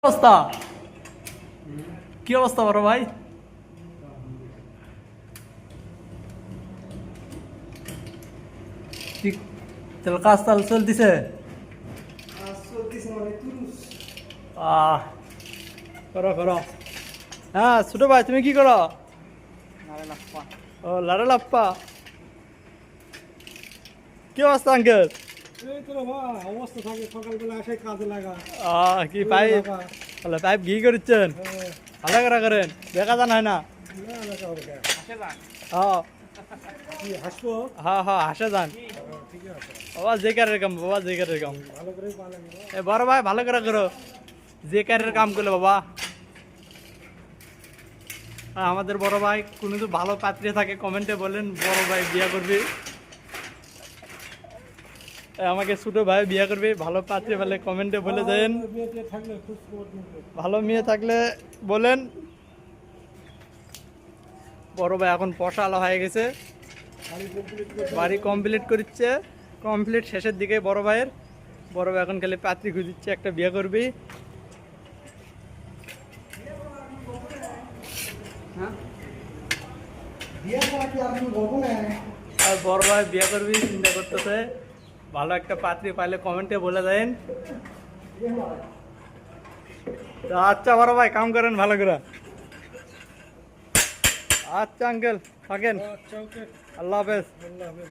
অবস্থা কি অবস্থা বড় ভাই? ঠিক তাহলে কাজ চলতেছে। আহ করো করো। হ্যাঁ ছোট ভাই, তুমি কি করো? ও লাড়া লাপ্পা, কি অবস্থা আঙ্কেল? অবস্থা থাকে সকালবেলা আসে কাজে লাগা কি পাইপ? তাহলে পাইপ ঘি করছেন? ভালো করে করেন, দেখা জান হয় না। হ্যাঁ হাসবো হ্যাঁ হ্যাঁ হাসে যান ঠিক আছে বাবা, যে কারের কাম বাবা, যে কারের কাম। ভালো করে পালেন এ বড় ভাই ভালো করে করো, যে কারের কাম করলে বাবা। আমাদের বড় ভাই কোনো তো ভালো পাত্রে থাকে কমেন্টে বলেন, বড় ভাই বিয়া করবে। আমাকে ছোট ভাই বিয়া করবে, ভালো পাত্রে বলে কমেন্টে বলে দেন। বিয়েতে থাকলে খুব খবর নিবে। ভালো মেয়ে থাকলে বলেন। বড় ভাই এখন পশালা হয়ে গেছে, বাড়ি কমপ্লিট করছে, কমপ্লিট শেষের দিকে বড় ভাইয়ের। বড় ভাই এখন খালি পাত্রী খুঁজিচ্ছে, একটা বিয়ে করবি। আর বড় ভাই বিয়ে করবি চিন্তা করতেছে, ভালো একটা পাত্রী পাইলে কমেন্টে বলে দেন। তো আচ্ছা বড় ভাই কাম করেন ভালো করে। আচ্ছা আঙ্কেল থাকেন, আচ্ছা ওকে আল্লাহ হাফেজ। আল্লাহ হাফেজ।